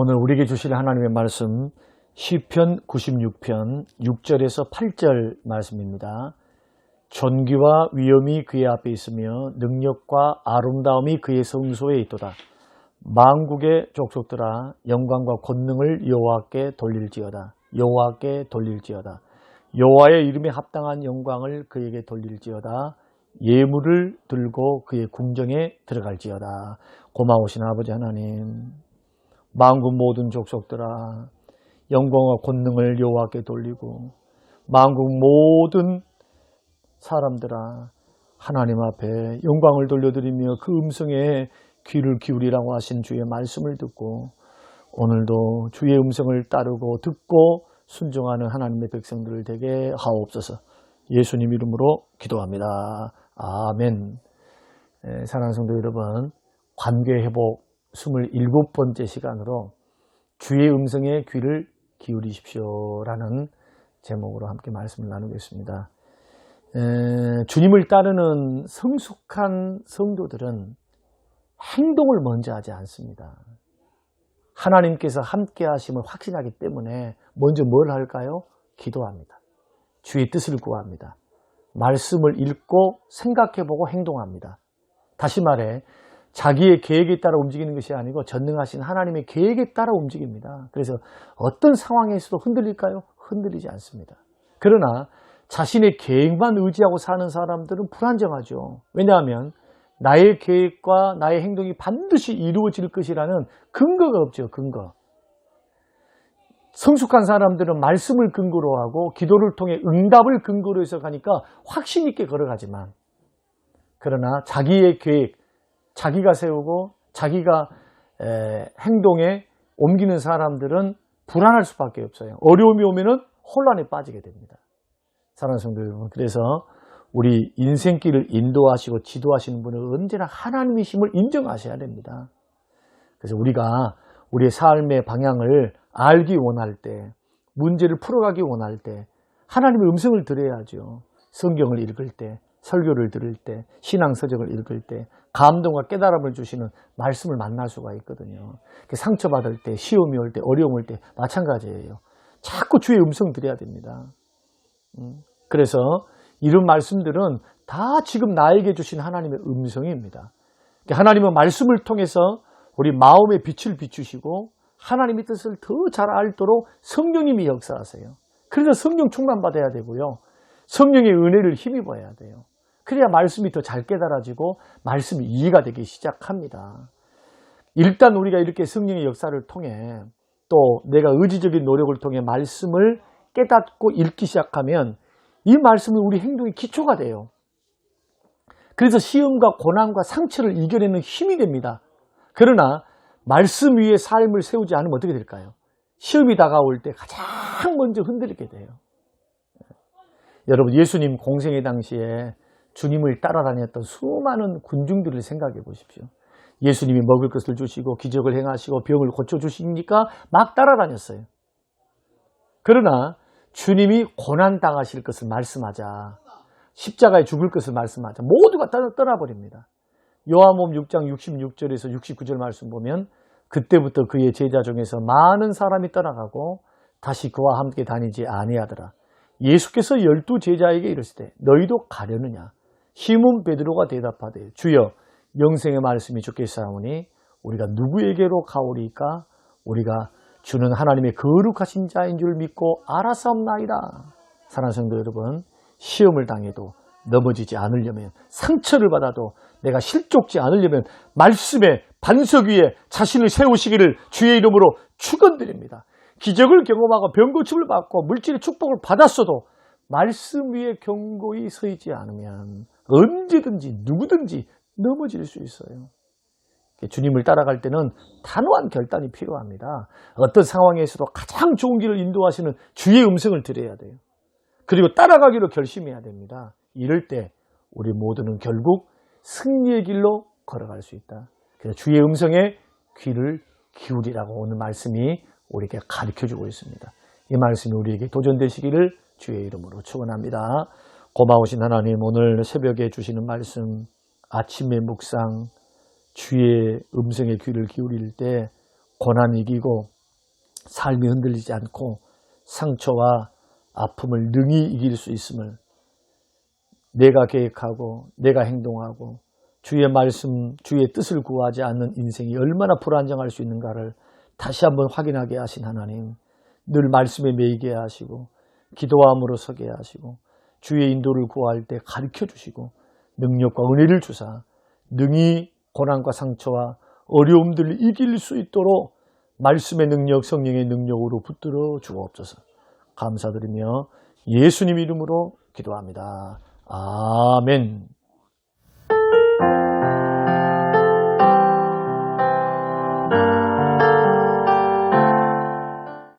오늘 우리에게 주실 하나님의 말씀 시편 96편 6절에서 8절 말씀입니다. 존귀와 위엄이 그의 앞에 있으며 능력과 아름다움이 그의 성소에 있도다. 만국의 족속들아 영광과 권능을 여호와께 돌릴지어다. 여호와께 돌릴지어다. 여호와의 이름에 합당한 영광을 그에게 돌릴지어다. 예물을 들고 그의 궁정에 들어갈지어다. 고마우신 아버지 하나님, 만국 모든 족속들아 영광과 권능을 여호와께 돌리고 만국 모든 사람들아 하나님 앞에 영광을 돌려드리며 그 음성에 귀를 기울이라고 하신 주의 말씀을 듣고 오늘도 주의 음성을 따르고 듣고 순종하는 하나님의 백성들을 되게 하옵소서. 예수님 이름으로 기도합니다. 아멘. 사랑하는 성도 여러분, 관계회복 27번째 시간으로 주의 음성에 귀를 기울이십시오라는 제목으로 함께 말씀을 나누겠습니다. 주님을 따르는 성숙한 성도들은 행동을 먼저 하지 않습니다. 하나님께서 함께 하심을 확신하기 때문에 먼저 뭘 할까요? 기도합니다. 주의 뜻을 구합니다. 말씀을 읽고 생각해보고 행동합니다. 다시 말해 자기의 계획에 따라 움직이는 것이 아니고 전능하신 하나님의 계획에 따라 움직입니다. 그래서 어떤 상황에서도 흔들릴까요? 흔들리지 않습니다. 그러나 자신의 계획만 의지하고 사는 사람들은 불안정하죠. 왜냐하면 나의 계획과 나의 행동이 반드시 이루어질 것이라는 근거가 없죠. 근거. 성숙한 사람들은 말씀을 근거로 하고 기도를 통해 응답을 근거로 해서 가니까 확신 있게 걸어가지만, 그러나 자기의 계획, 자기가 세우고 자기가 행동에 옮기는 사람들은 불안할 수밖에 없어요. 어려움이 오면은 혼란에 빠지게 됩니다. 사랑하는 성도 여러분, 그래서 우리 인생길을 인도하시고 지도하시는 분은 언제나 하나님이심을 인정하셔야 됩니다. 그래서 우리가 우리의 삶의 방향을 알기 원할 때, 문제를 풀어가기 원할 때 하나님의 음성을 들어야죠. 성경을 읽을 때, 설교를 들을 때, 신앙서적을 읽을 때 감동과 깨달음을 주시는 말씀을 만날 수가 있거든요. 상처받을 때, 시험이 올 때, 어려움 올 때 마찬가지예요. 자꾸 주의 음성 들어야 됩니다. 그래서 이런 말씀들은 다 지금 나에게 주신 하나님의 음성입니다. 하나님은 말씀을 통해서 우리 마음의 빛을 비추시고 하나님의 뜻을 더 잘 알도록 성령님이 역사하세요. 그래서 성령 충만받아야 되고요. 성령의 은혜를 힘입어야 돼요. 그래야 말씀이 더 잘 깨달아지고 말씀이 이해가 되기 시작합니다. 일단 우리가 이렇게 성령의 역사를 통해 또 내가 의지적인 노력을 통해 말씀을 깨닫고 읽기 시작하면 이 말씀은 우리 행동의 기초가 돼요. 그래서 시험과 고난과 상처를 이겨내는 힘이 됩니다. 그러나 말씀 위에 삶을 세우지 않으면 어떻게 될까요? 시험이 다가올 때 가장 먼저 흔들리게 돼요. 여러분, 예수님 공생의 당시에 주님을 따라다녔던 수많은 군중들을 생각해 보십시오. 예수님이 먹을 것을 주시고 기적을 행하시고 병을 고쳐주시니까 막 따라다녔어요. 그러나 주님이 고난당하실 것을 말씀하자, 십자가에 죽을 것을 말씀하자 모두가 떠나버립니다. 요한복음 6장 66절에서 69절 말씀 보면 그때부터 그의 제자 중에서 많은 사람이 떠나가고 다시 그와 함께 다니지 아니하더라. 예수께서 12 제자에게 이르시되 너희도 가려느냐? 시몬 베드로가 대답하되 주여 영생의 말씀이 주께서오니 우리가 누구에게로 가오리까? 우리가 주는 하나님의 거룩하신 자인 줄 믿고 알았사옵나이다. 사랑하는 성도 여러분, 시험을 당해도 넘어지지 않으려면, 상처를 받아도 내가 실족지 않으려면 말씀의 반석 위에 자신을 세우시기를 주의 이름으로 축원드립니다. 기적을 경험하고 병고침을 받고 물질의 축복을 받았어도 말씀 위에 견고히 서 있지 않으면 언제든지 누구든지 넘어질 수 있어요. 주님을 따라갈 때는 단호한 결단이 필요합니다. 어떤 상황에서도 가장 좋은 길을 인도하시는 주의 음성을 들어야 돼요. 그리고 따라가기로 결심해야 됩니다. 이럴 때 우리 모두는 결국 승리의 길로 걸어갈 수 있다. 그래서 주의 음성에 귀를 기울이라고 오늘 말씀이 우리에게 가르쳐주고 있습니다. 이 말씀이 우리에게 도전되시기를 주의 이름으로 축원합니다. 고마우신 하나님, 오늘 새벽에 주시는 말씀, 아침의 묵상, 주의 음성에 귀를 기울일 때 고난 이기고 삶이 흔들리지 않고 상처와 아픔을 능히 이길 수 있음을, 내가 계획하고 내가 행동하고 주의 말씀, 주의 뜻을 구하지 않는 인생이 얼마나 불안정할 수 있는가를 다시 한번 확인하게 하신 하나님, 늘 말씀에 매이게 하시고 기도함으로 서게 하시고 주의 인도를 구할 때 가르쳐 주시고 능력과 은혜를 주사 능히 고난과 상처와 어려움들을 이길 수 있도록 말씀의 능력, 성령의 능력으로 붙들어 주옵소서. 감사드리며 예수님 이름으로 기도합니다. 아멘.